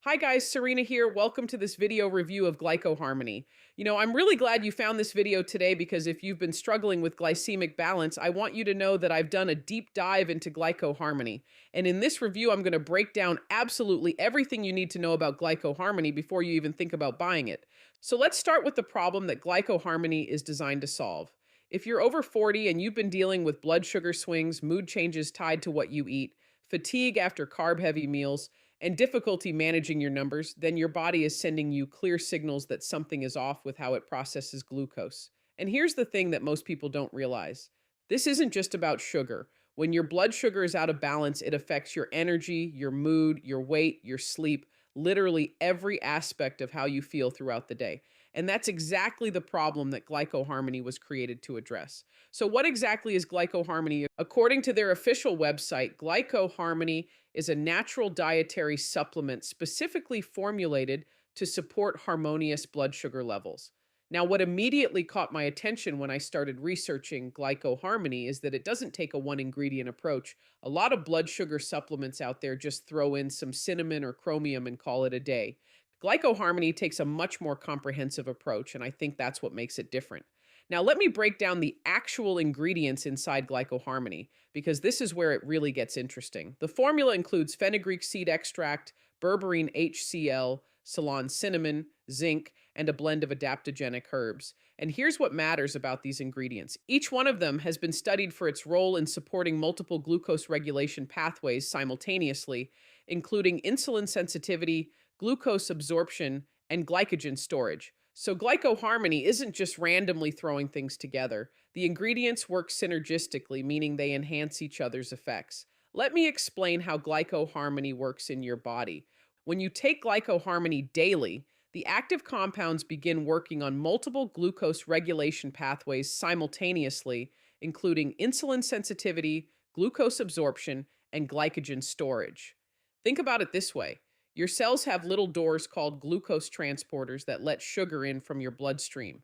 Hi guys, Serena here. Welcome to this video review of Glyco Harmony. I'm really glad you found this video today because if you've been struggling with glycemic balance, I want you to know that I've done a deep dive into Glyco Harmony. And in this review, I'm going to break down absolutely everything you need to know about Glyco Harmony before you even think about buying it. So let's start with the problem that Glyco Harmony is designed to solve. If you're over 40 and you've been dealing with blood sugar swings, mood changes tied to what you eat, fatigue after carb-heavy meals, and difficulty managing your numbers, then your body is sending you clear signals that something is off with how it processes glucose. And here's the thing that most people don't realize. This isn't just about sugar. When your blood sugar is out of balance, it affects your energy, your mood, your weight, your sleep, literally every aspect of how you feel throughout the day. And that's exactly the problem that Glyco Harmony was created to address. So what exactly is Glyco Harmony? According to their official website, Glyco Harmony is a natural dietary supplement specifically formulated to support harmonious blood sugar levels. Now, what immediately caught my attention when I started researching Glyco Harmony is that it doesn't take a one ingredient approach. A lot of blood sugar supplements out there just throw in some cinnamon or chromium and call it a day. Glyco Harmony takes a much more comprehensive approach, and I think that's what makes it different. Now, let me break down the actual ingredients inside Glyco Harmony, because this is where it really gets interesting. The formula includes fenugreek seed extract, berberine HCl, Ceylon cinnamon, zinc, and a blend of adaptogenic herbs. And here's what matters about these ingredients. Each one of them has been studied for its role in supporting multiple glucose regulation pathways simultaneously, including insulin sensitivity, glucose absorption, and glycogen storage. So Glyco Harmony isn't just randomly throwing things together. The ingredients work synergistically, meaning they enhance each other's effects. Let me explain how Glyco Harmony works in your body. When you take Glyco Harmony daily, the active compounds begin working on multiple glucose regulation pathways simultaneously, including insulin sensitivity, glucose absorption, and glycogen storage. Think about it this way. Your cells have little doors called glucose transporters that let sugar in from your bloodstream.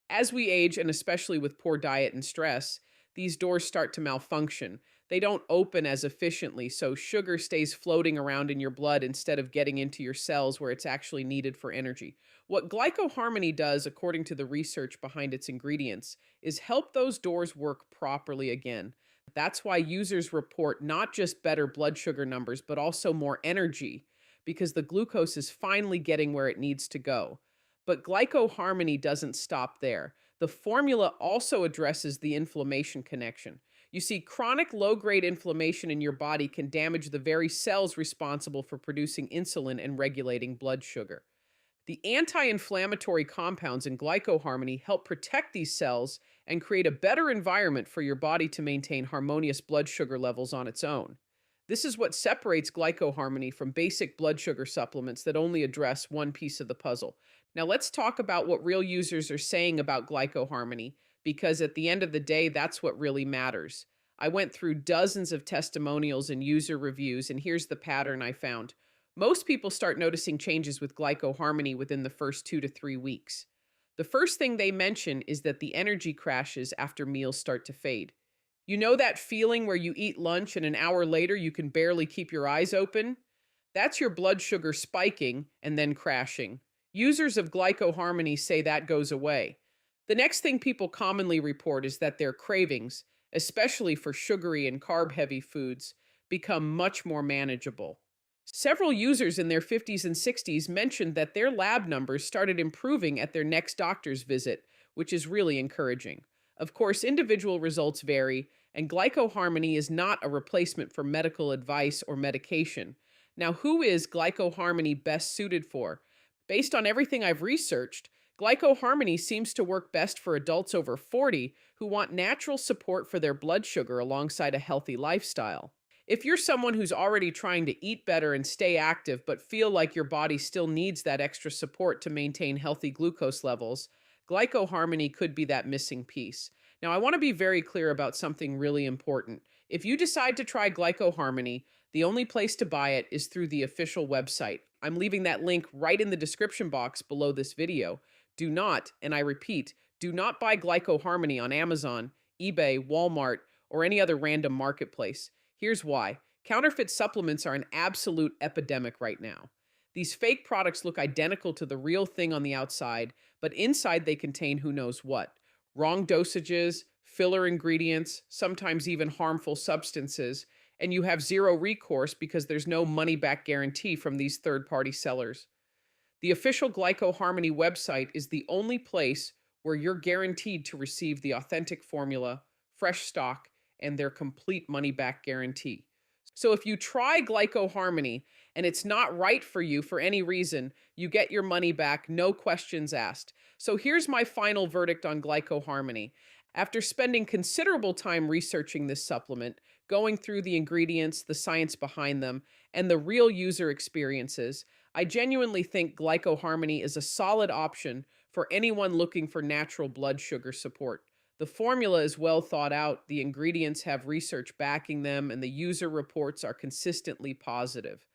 As we age, and especially with poor diet and stress, these doors start to malfunction. They don't open as efficiently, so sugar stays floating around in your blood instead of getting into your cells where it's actually needed for energy. What Glyco Harmony does, according to the research behind its ingredients, is help those doors work properly again. That's why users report not just better blood sugar numbers, but also more energy, because the glucose is finally getting where it needs to go. But Glyco Harmony doesn't stop there. The formula also addresses the inflammation connection. You see, chronic low-grade inflammation in your body can damage the very cells responsible for producing insulin and regulating blood sugar. The anti-inflammatory compounds in Glyco Harmony help protect these cells and create a better environment for your body to maintain harmonious blood sugar levels on its own. This is what separates Glyco Harmony from basic blood sugar supplements that only address one piece of the puzzle. Now let's talk about what real users are saying about Glyco Harmony, because at the end of the day, that's what really matters. I went through dozens of testimonials and user reviews, and here's the pattern I found. Most people start noticing changes with Glyco Harmony within the first 2 to 3 weeks. The first thing they mention is that the energy crashes after meals start to fade. You know that feeling where you eat lunch and an hour later you can barely keep your eyes open? That's your blood sugar spiking and then crashing. Users of Glyco Harmony say that goes away. The next thing people commonly report is that their cravings, especially for sugary and carb-heavy foods, become much more manageable. Several users in their 50s and 60s mentioned that their lab numbers started improving at their next doctor's visit, which is really encouraging. Of course, individual results vary, and Glyco Harmony is not a replacement for medical advice or medication. Now, who is Glyco Harmony best suited for? Based on everything I've researched, Glyco Harmony seems to work best for adults over 40 who want natural support for their blood sugar alongside a healthy lifestyle. If you're someone who's already trying to eat better and stay active but feel like your body still needs that extra support to maintain healthy glucose levels, Glyco Harmony could be that missing piece. Now, I want to be very clear about something really important. If you decide to try Glyco Harmony, the only place to buy it is through the official website. I'm leaving that link right in the description box below this video. Do not, and I repeat, do not buy Glyco Harmony on Amazon, eBay, Walmart, or any other random marketplace. Here's why. Counterfeit supplements are an absolute epidemic right now. These fake products look identical to the real thing on the outside, but inside they contain who knows what. Wrong dosages, filler ingredients, sometimes even harmful substances, and you have zero recourse because there's no money back guarantee from these third party sellers. The official Glyco Harmony website is the only place where you're guaranteed to receive the authentic formula, fresh stock, and their complete money back guarantee. So if you try Glyco Harmony and it's not right for you for any reason, you get your money back, no questions asked. So here's my final verdict on Glyco Harmony. After spending considerable time researching this supplement, going through the ingredients, the science behind them, and the real user experiences, I genuinely think Glyco Harmony is a solid option for anyone looking for natural blood sugar support. The formula is well thought out, the ingredients have research backing them, and the user reports are consistently positive.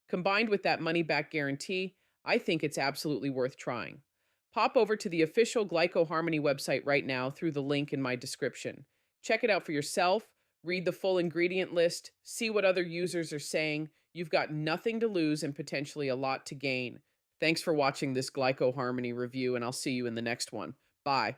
Combined with that money back guarantee, I think it's absolutely worth trying. Pop over to the official Glyco Harmony website right now through the link in my description. Check it out for yourself, read the full ingredient list, see what other users are saying. You've got nothing to lose and potentially a lot to gain. Thanks for watching this Glyco Harmony review, and I'll see you in the next one. Bye.